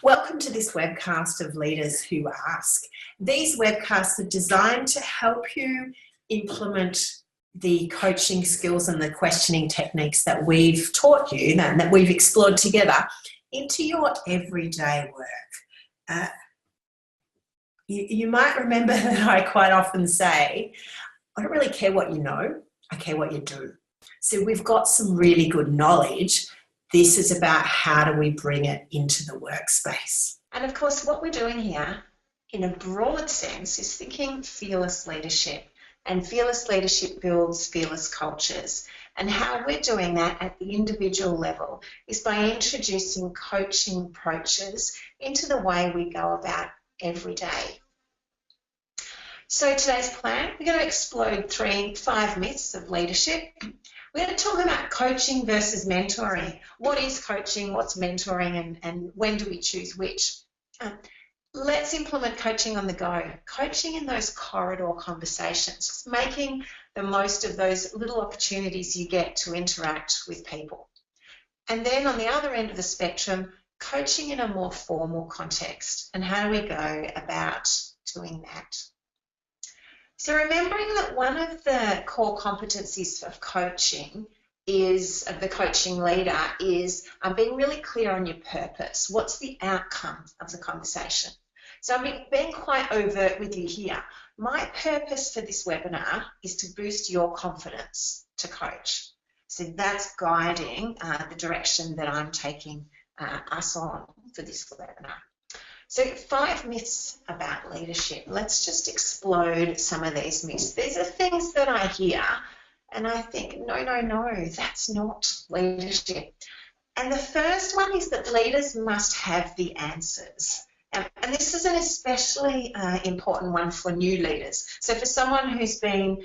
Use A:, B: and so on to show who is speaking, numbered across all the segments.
A: Welcome to this webcast of Leaders Who Ask. These webcasts are designed to help you implement the coaching skills and the questioning techniques that we've taught you and that we've explored together into your everyday work. You might remember that I quite often say, I don't really care what you know, I care what you do. So we've got some really good knowledge. This is about how do we bring it into the workspace.
B: And of course, what we're doing here in a broad sense is thinking fearless leadership. And fearless leadership builds fearless cultures. And how we're doing that at the individual level is by introducing coaching approaches into the way we go about every day. So today's plan, we're going to explode 5 myths of leadership. We're going to talk about coaching versus mentoring. What is coaching? What's mentoring? And when do we choose which? Let's implement coaching on the go. Coaching in those corridor conversations, making the most of those little opportunities you get to interact with people. And then on the other end of the spectrum, coaching in a more formal context. And how do we go about doing that? So remembering that one of the core competencies of coaching of the coaching leader is being really clear on your purpose. What's the outcome of the conversation? So I'm being quite overt with you here. My purpose for this webinar is to boost your confidence to coach. So that's guiding the direction that I'm taking us on for this webinar. So 5 myths about leadership. Let's just explode some of these myths. These are things that I hear and I think, no, that's not leadership. And the first one is that leaders must have the answers. And this is an especially important one for new leaders. So for someone who's been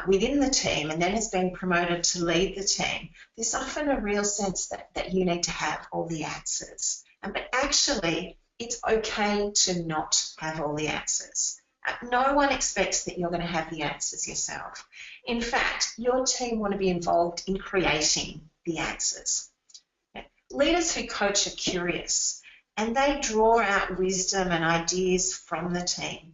B: within the team and then has been promoted to lead the team, there's often a real sense that you need to have all the answers. But actually, it's okay to not have all the answers. No one expects that you're going to have the answers yourself. In fact, your team want to be involved in creating the answers. Leaders who coach are curious and they draw out wisdom and ideas from the team.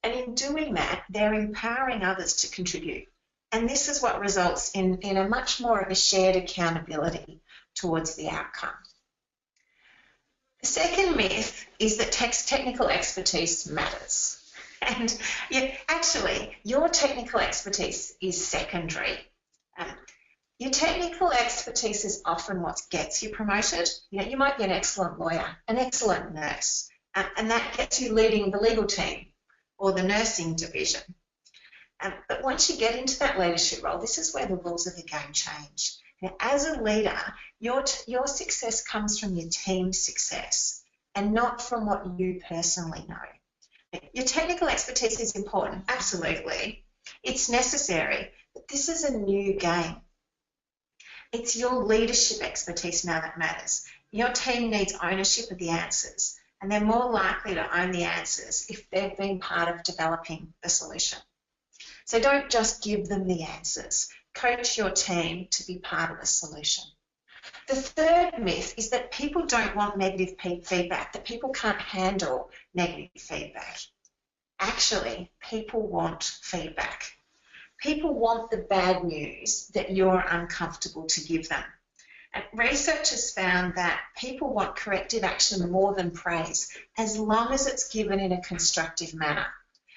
B: And in doing that, they're empowering others to contribute. And this is what results in a much more of a shared accountability towards the outcome. The second myth is that technical expertise matters. And actually, your technical expertise is secondary. Your technical expertise is often what gets you promoted. You might be an excellent lawyer, an excellent nurse, and that gets you leading the legal team or the nursing division. But once you get into that leadership role, this is where the rules of the game change. Now, as a leader, your success comes from your team's success and not from what you personally know. Your technical expertise is important, absolutely. It's necessary, but this is a new game. It's your leadership expertise now that matters. Your team needs ownership of the answers, and they're more likely to own the answers if they've been part of developing the solution. So don't just give them the answers. Coach your team to be part of the solution. The third myth is that people don't want negative feedback, that people can't handle negative feedback. Actually, people want feedback. People want the bad news that you're uncomfortable to give them. And research has found that people want corrective action more than praise, as long as it's given in a constructive manner.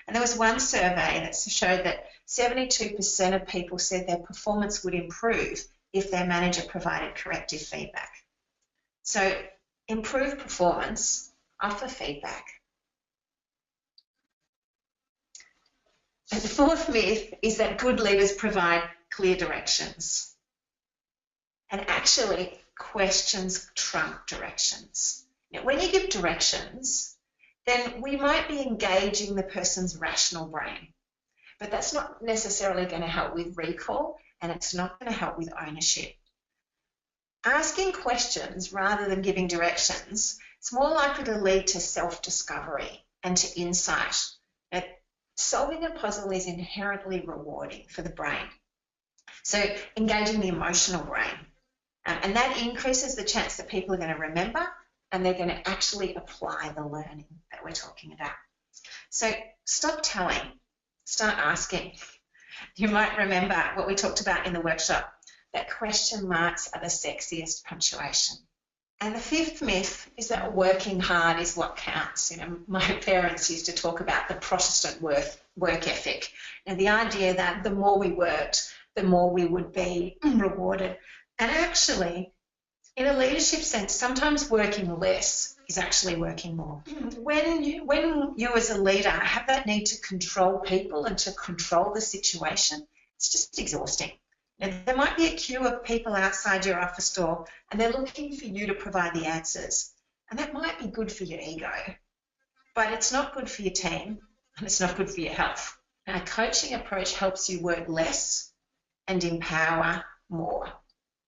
B: And there was one survey that showed that 72% of people said their performance would improve if their manager provided corrective feedback. So improve performance, offer feedback. And the fourth myth is that good leaders provide clear directions. And actually, questions trump directions. Now, when you give directions, then we might be engaging the person's rational brain. But that's not necessarily going to help with recall, and it's not going to help with ownership. Asking questions rather than giving directions, it's more likely to lead to self-discovery and to insight. Now, solving a puzzle is inherently rewarding for the brain. So engaging the emotional brain. And that increases the chance that people are going to remember and they're going to actually apply the learning that we're talking about. So stop telling, start asking. You might remember what we talked about in the workshop, that question marks are the sexiest punctuation. And the fifth myth is that working hard is what counts. You know, my parents used to talk about the Protestant work ethic, and the idea that the more we worked, the more we would be rewarded. And actually, in a leadership sense, sometimes working less is actually working more. When you as a leader have that need to control people and to control the situation, it's just exhausting. And there might be a queue of people outside your office door and they're looking for you to provide the answers. And that might be good for your ego, but it's not good for your team and it's not good for your health. Now, a coaching approach helps you work less and empower more.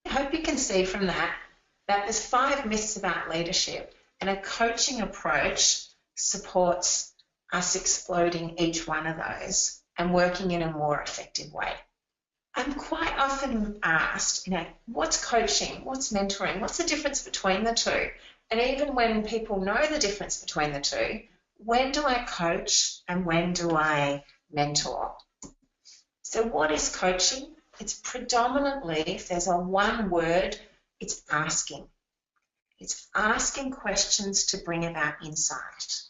B: I hope you can see from that there's 5 myths about leadership, and a coaching approach supports us exploding each one of those and working in a more effective way. I'm quite often asked, what's coaching? What's mentoring? What's the difference between the two? And even when people know the difference between the two, when do I coach and when do I mentor? So what is coaching? It's predominantly, if there's a one word, it's asking. It's asking questions to bring about insight.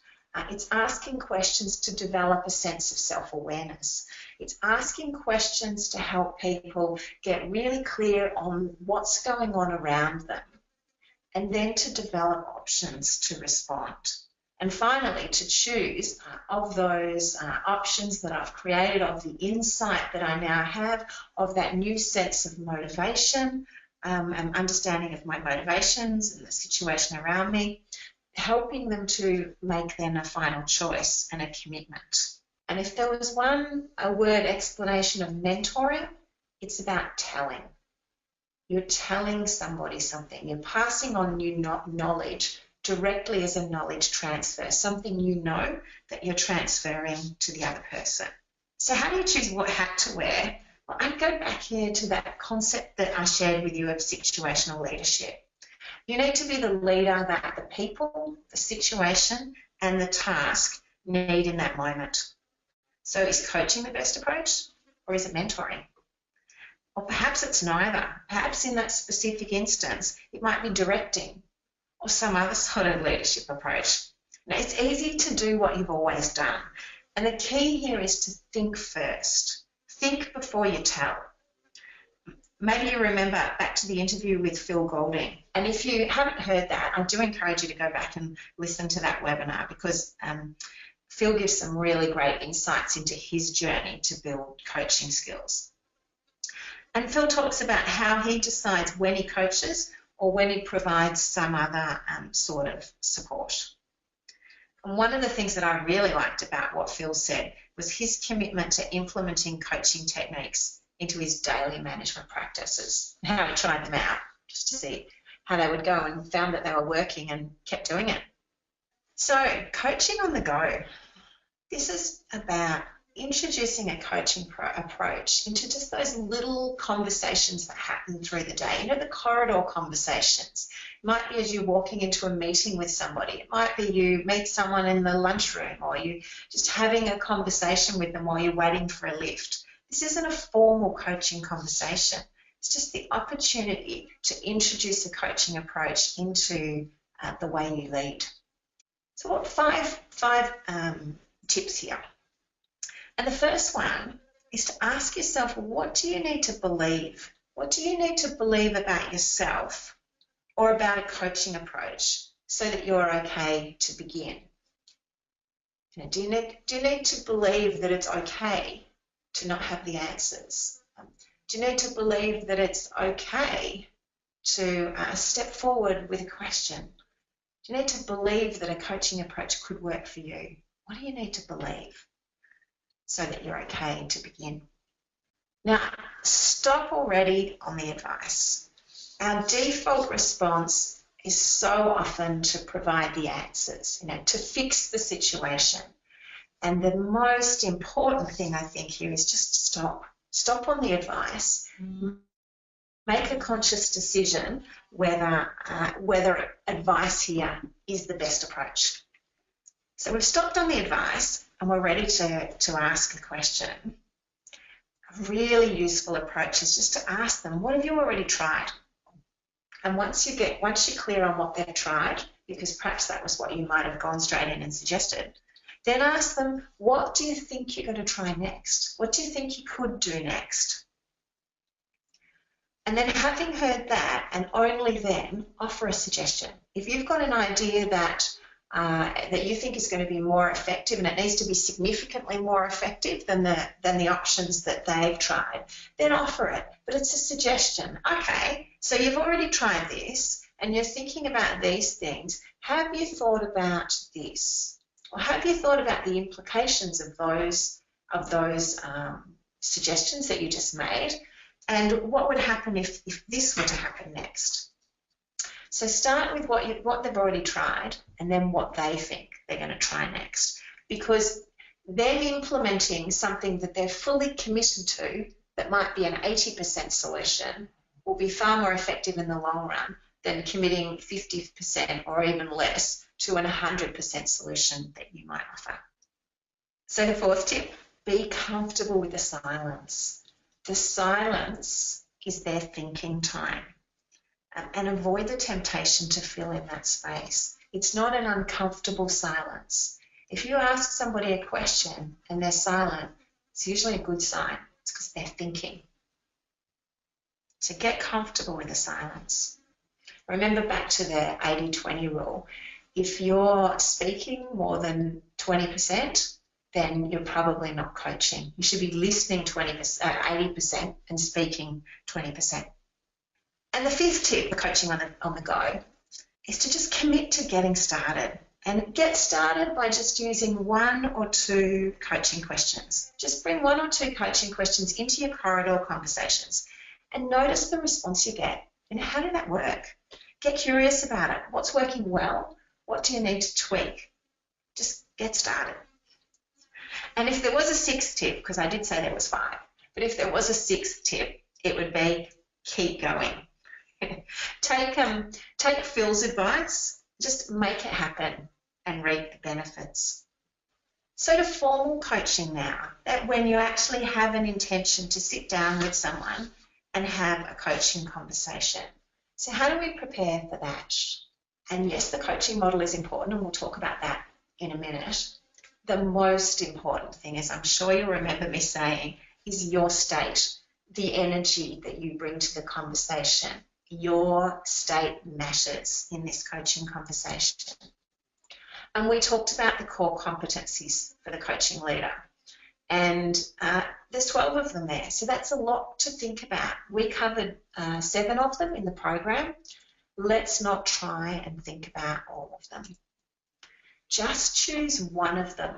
B: It's asking questions to develop a sense of self-awareness. It's asking questions to help people get really clear on what's going on around them, and then to develop options to respond. And finally, to choose of those options that I've created, of the insight that I now have, of that new sense of motivation, and understanding of my motivations and the situation around me, helping them to make then a final choice and a commitment. And if there was a word explanation of mentoring, it's about telling. You're telling somebody something. You're passing on new knowledge directly as a knowledge transfer, something you know that you're transferring to the other person. So how do you choose what hat to wear? Well, I'd go back here to that concept that I shared with you of situational leadership. You need to be the leader that the people, the situation, and the task need in that moment. So is coaching the best approach, or is it mentoring? Or perhaps it's neither. Perhaps in that specific instance, it might be directing or some other sort of leadership approach. Now, it's easy to do what you've always done. And the key here is to think first. Think before you tell. Maybe you remember back to the interview with Phil Golding. And if you haven't heard that, I do encourage you to go back and listen to that webinar, because Phil gives some really great insights into his journey to build coaching skills. And Phil talks about how he decides when he coaches or when he provides some other sort of support. And one of the things that I really liked about what Phil said was his commitment to implementing coaching techniques into his daily management practices, how he tried them out just to see how they would go, and found that they were working and kept doing it. So coaching on the go, this is about introducing a coaching approach into just those little conversations that happen through the day. You know, the corridor conversations. It might be as you're walking into a meeting with somebody. It might be you meet someone in the lunchroom, or you just having a conversation with them while you're waiting for a lift. This isn't a formal coaching conversation. It's just the opportunity to introduce a coaching approach into the way you lead. So what five tips here. And the first one is to ask yourself, what do you need to believe? What do you need to believe about yourself or about a coaching approach so that you're okay to begin? You know, do you need to believe that it's okay to not have the answers? Do you need to believe that it's okay to step forward with a question? Do you need to believe that a coaching approach could work for you? What do you need to believe so that you're okay to begin? Now, stop already on the advice. Our default response is so often to provide the answers, to fix the situation. And the most important thing I think here is just stop. Stop on the advice. Make a conscious decision whether advice here is the best approach. So we've stopped on the advice and we're ready to ask a question. A really useful approach is just to ask them, what have you already tried? And once you're clear on what they've tried, because perhaps that was what you might have gone straight in and suggested, then ask them, what do you think you're going to try next? What do you think you could do next? And then having heard that, and only then, offer a suggestion. If you've got an idea that you think is going to be more effective and it needs to be significantly more effective than the options that they've tried, then offer it. But it's a suggestion. Okay, so you've already tried this and you're thinking about these things. Have you thought about this? Or have you thought about the implications of those suggestions that you just made? And what would happen if this were to happen next? So start with what they've already tried and then what they think they're going to try next. Because them implementing something that they're fully committed to that might be an 80% solution will be far more effective in the long run than committing 50% or even less to an 100% solution that you might offer. So the fourth tip, be comfortable with the silence. The silence is their thinking time, and avoid the temptation to fill in that space. It's not an uncomfortable silence. If you ask somebody a question and they're silent, it's usually a good sign. It's because they're thinking. So get comfortable with the silence. Remember back to the 80-20 rule. If you're speaking more than 20%, then you're probably not coaching. You should be listening 80% and speaking 20%. And the fifth tip, the coaching on the go, is to just commit to getting started. And get started by just using 1 or 2 coaching questions. Just bring 1 or 2 coaching questions into your corridor conversations and notice the response you get. And how did that work? Get curious about it. What's working well? What do you need to tweak? Just get started. And if there was a 6th tip, because I did say there was 5, but if there was a 6th tip, it would be keep going. Take Phil's advice, just make it happen and reap the benefits. So to formal coaching now, that when you actually have an intention to sit down with someone and have a coaching conversation. So how do we prepare for that? And yes, the coaching model is important, and we'll talk about that in a minute. The most important thing, as I'm sure you'll remember me saying, is your state, the energy that you bring to the conversation. Your state matters in this coaching conversation. And we talked about the core competencies for the coaching leader. And there's 12 of them there. So that's a lot to think about. We covered 7 of them in the program. Let's not try and think about all of them. Just choose one of them,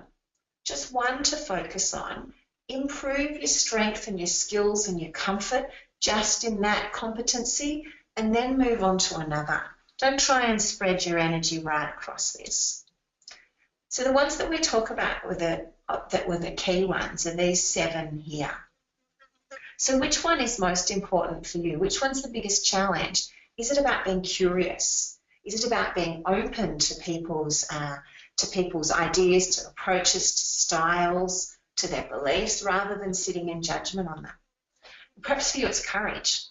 B: just one to focus on. Improve your strength and your skills and your comfort just in that competency, and then move on to another. Don't try and spread your energy right across this. So the ones that we talk about that were the key ones are these 7 here. So which one is most important for you? Which one's the biggest challenge? Is it about being curious? Is it about being open to people's ideas, to approaches, to styles, to their beliefs, rather than sitting in judgment on them? Perhaps for you it's courage.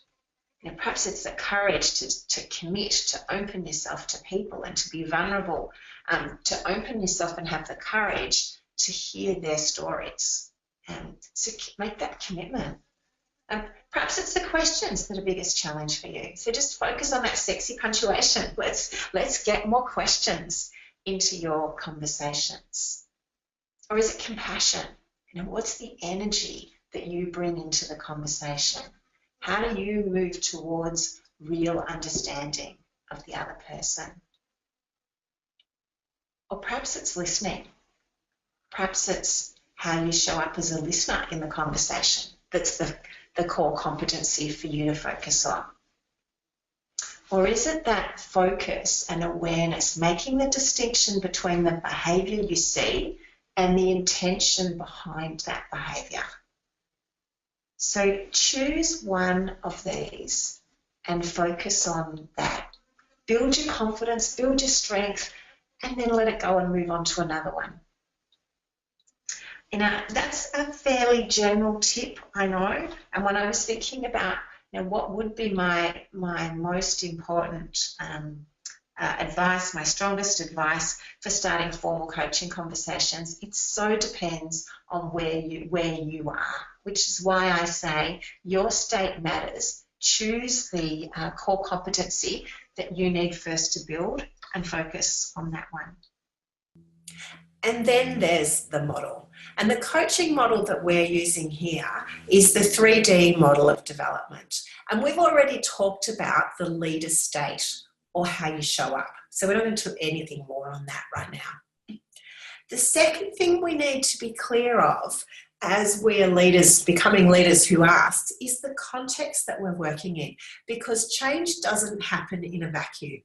B: Perhaps it's the courage to commit, to open yourself to people and to be vulnerable, to open yourself and have the courage to hear their stories. So make that commitment. Perhaps it's the questions that are biggest challenge for you. So just focus on that sexy punctuation. Let's get more questions into your conversations. Or is it compassion? What's the energy that you bring into the conversation? How do you move towards real understanding of the other person? Or perhaps it's listening. Perhaps it's how you show up as a listener in the conversation. That's the core competency for you to focus on. Or is it that focus and awareness, making the distinction between the behaviour you see and the intention behind that behaviour? So choose one of these and focus on that. Build your confidence, build your strength, and then let it go and move on to another one. That's a fairly general tip, I know. And when I was thinking about, what would be my most important advice, my strongest advice for starting formal coaching conversations, it so depends on where you are, which is why I say your state matters. Choose the core competency that you need first to build and focus on that one.
A: And then there's the model. And the coaching model that we're using here is the 3D model of development. And we've already talked about the leader state, or how you show up. So we're not going to do anything more on that right now. The second thing we need to be clear of as we're leaders, becoming leaders who ask, is the context that we're working in, because change doesn't happen in a vacuum.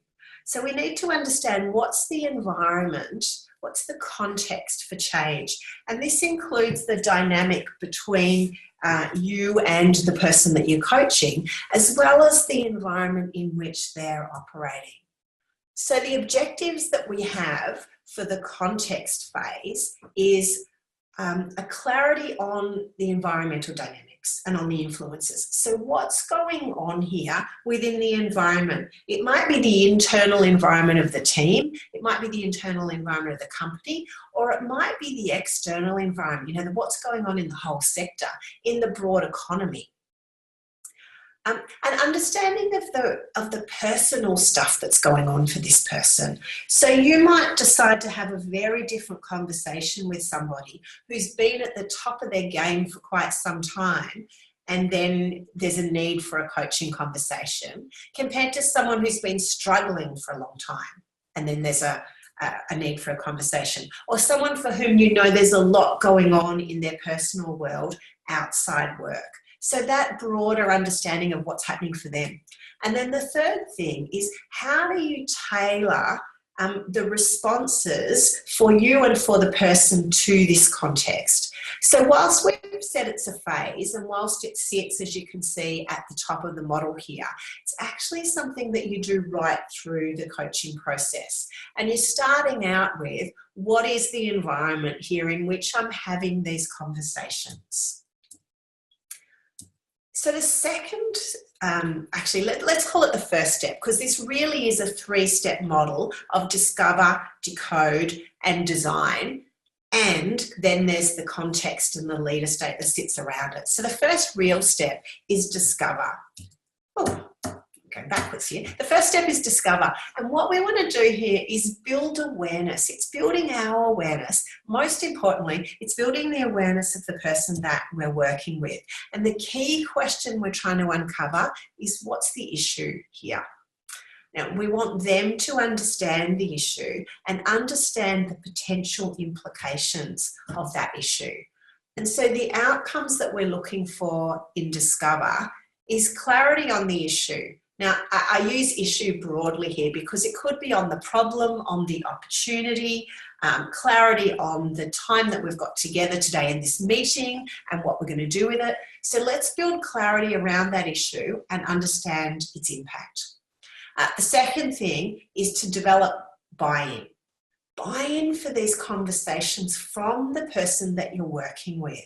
A: So we need to understand what's the environment, what's the context for change. And this includes the dynamic between you and the person that you're coaching, as well as the environment in which they're operating. So the objectives that we have for the context phase is a clarity on the environmental dynamics and on the influences. So what's going on here within the environment? It might be the internal environment of the team, it might be the internal environment of the company, or it might be the external environment, what's going on in the whole sector, in the broad economy. An understanding of the personal stuff that's going on for this person. So you might decide to have a very different conversation with somebody who's been at the top of their game for quite some time, and then there's a need for a coaching conversation, compared to someone who's been struggling for a long time, and then there's a need for a conversation. Or someone for whom there's a lot going on in their personal world outside work. So that broader understanding of what's happening for them. And then the third thing is, how do you tailor the responses for you and for the person to this context? So whilst we've said it's a phase, and whilst it sits, as you can see, at the top of the model here, it's actually something that you do right through the coaching process. And you're starting out with, what is the environment here in which I'm having these conversations? So the second, let's call it the first step, because this really is a 3-step model of discover, decode, and design. And then there's the context and the leader state that sits around it. So the first real step is discover. Oh, going backwards here. The first step is discover. And what we want to do here is build awareness. It's building our awareness. Most importantly, it's building the awareness of the person that we're working with. And the key question we're trying to uncover is, what's the issue here? Now, we want them to understand the issue and understand the potential implications of that issue. And so the outcomes that we're looking for in Discover is clarity on the issue. Now, I use issue broadly here because it could be on the problem, on the opportunity, clarity on the time that we've got together today in this meeting and what we're going to do with it. So let's build clarity around that issue and understand its impact. The second thing is to develop buy-in. Buy-in for these conversations from the person that you're working with.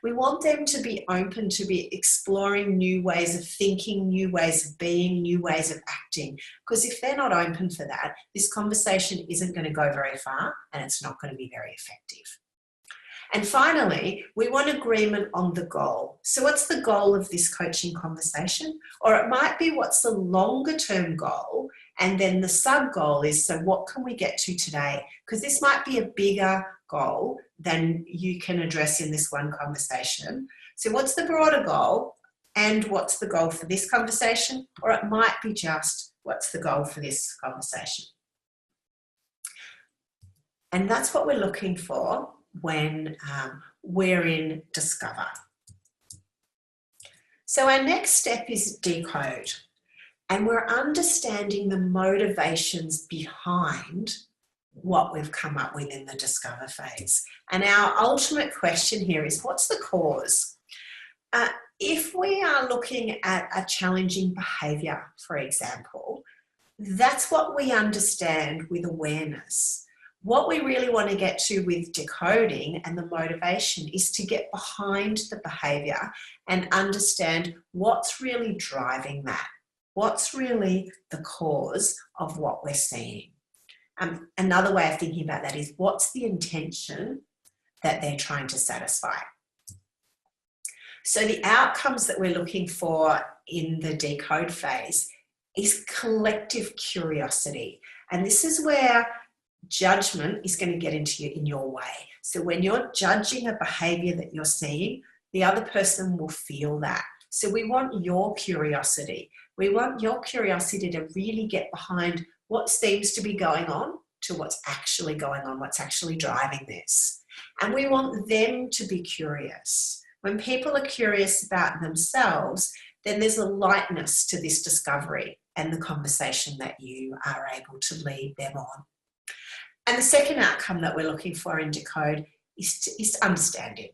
A: We want them to be open to be exploring new ways of thinking, new ways of being, new ways of acting. Because if they're not open for that, this conversation isn't going to go very far and it's not going to be very effective. And finally, we want agreement on the goal. So what's the goal of this coaching conversation? Or it might be, what's the longer term goal? And then the sub goal is, so what can we get to today? Because this might be a bigger goal than you can address in this one conversation. So what's the broader goal? And what's the goal for this conversation? Or it might be just, what's the goal for this conversation? And that's what we're looking for when we're in Discover. So our next step is decode, and we're understanding the motivations behind what we've come up with in the Discover phase. And our ultimate question here is, what's the cause? if we are looking at a challenging behaviour, for example, that's what we understand with awareness. What we really want to get to with decoding and the motivation is to get behind the behaviour and understand what's really driving that. What's really the cause of what we're seeing? Another way of thinking about that is, what's the intention that they're trying to satisfy? So the outcomes that we're looking for in the decode phase is collective curiosity. And this is where judgment is going to get in your way. So when you're judging a behaviour that you're seeing, the other person will feel that. So we want your curiosity. We want your curiosity to really get behind what seems to be going on to what's actually going on, what's actually driving this. And we want them to be curious. When people are curious about themselves, then there's a lightness to this discovery and the conversation that you are able to lead them on. And the second outcome that we're looking for in decode is understanding.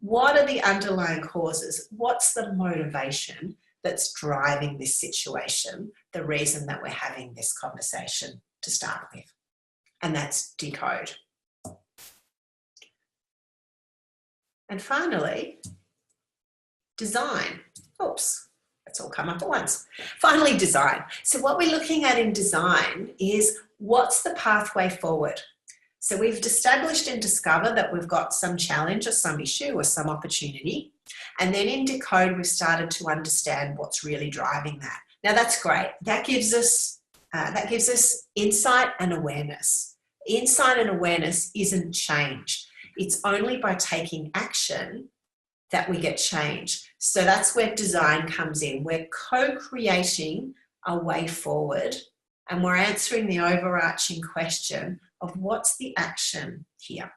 A: What are the underlying causes? What's the motivation that's driving this situation, the reason that we're having this conversation to start with? And that's decode. And finally, design. Oops, that's all come up at once. Finally, design. So what we're looking at in design is, what's the pathway forward? So we've established and discovered that we've got some challenge or some issue or some opportunity. And then in decode, we've started to understand what's really driving that. Now that's great. That gives us insight and awareness. Insight and awareness isn't change. It's only by taking action that we get change. So that's where design comes in. We're co-creating a way forward, and we're answering the overarching question of what's the action here.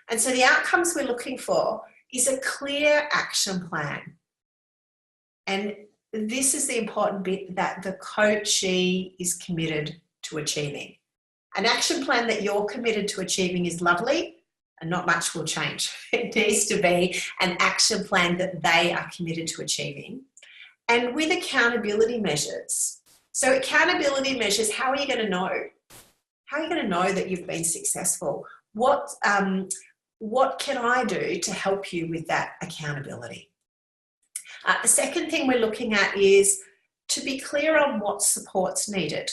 A: And so the outcomes we're looking for is a clear action plan. And this is the important bit that the coachee is committed to achieving. An action plan that you're committed to achieving is lovely, and not much will change. It needs to be an action plan that they are committed to achieving, and with accountability measures. So accountability measures, how are you going to know? How are you going to know that you've been successful? What can I do to help you with that accountability? The second thing we're looking at is to be clear on what support's needed.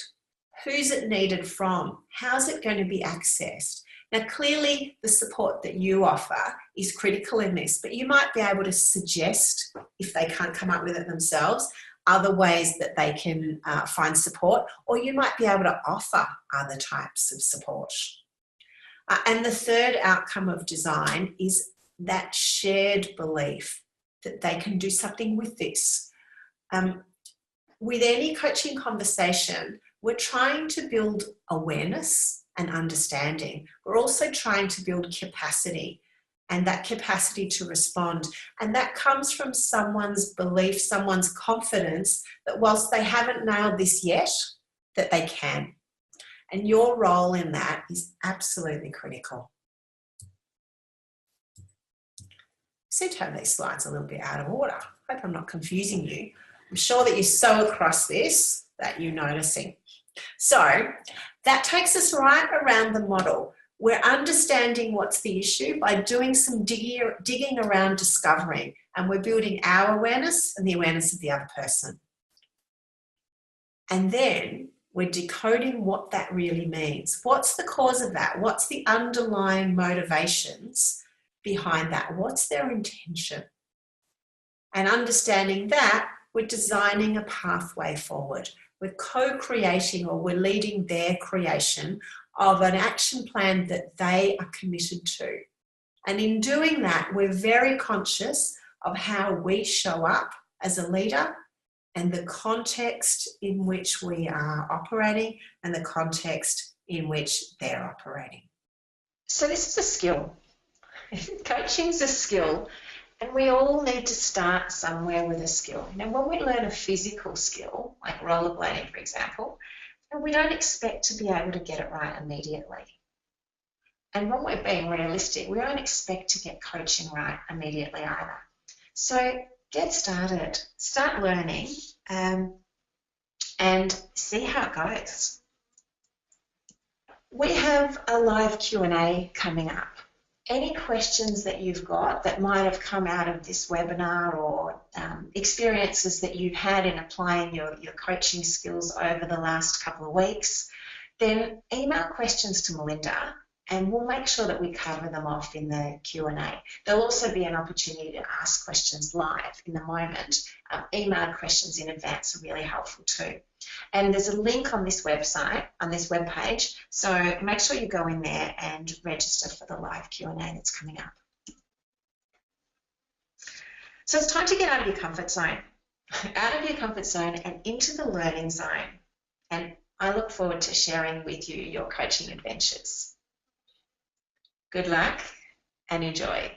A: Who's it needed from? How's it going to be accessed? Now, clearly, the support that you offer is critical in this, but you might be able to suggest, if they can't come up with it themselves, other ways that they can find support, or you might be able to offer other types of support. And the third outcome of design is that shared belief that they can do something with this. With any coaching conversation, we're trying to build awareness and understanding. We're also trying to build capacity, and that capacity to respond. And that comes from someone's belief, someone's confidence that whilst they haven't nailed this yet, that they can. And your role in that is absolutely critical. I seem to have these slides a little bit out of order. I hope I'm not confusing you. I'm sure that you're so across this that you're noticing. So that takes us right around the model. We're understanding what's the issue by doing some digging around discovering, and we're building our awareness and the awareness of the other person. And then we're decoding what that really means. What's the cause of that? What's the underlying motivations behind that? What's their intention? And understanding that, we're designing a pathway forward. We're co-creating, or we're leading their creation of an action plan that they are committed to. And in doing that, we're very conscious of how we show up as a leader and the context in which we are operating and the context in which they're operating.
B: So this is a skill. Coaching's a skill, and we all need to start somewhere with a skill. Now, when we learn a physical skill, like rollerblading, for example, we don't expect to be able to get it right immediately. And when we're being realistic, we don't expect to get coaching right immediately either. So get started, start learning, and see how it goes. We have a live Q&A coming up. Any questions that you've got that might have come out of this webinar, or experiences that you've had in applying your coaching skills over the last couple of weeks, then email questions to Melinda and we'll make sure that we cover them off in the Q&A. There'll also be an opportunity to ask questions live in the moment. Email questions in advance are really helpful too. And there's a link on this website, on this webpage, so make sure you go in there and register for the live Q&A that's coming up. So it's time to get out of your comfort zone, and into the learning zone. And I look forward to sharing with you your coaching adventures. Good luck and enjoy.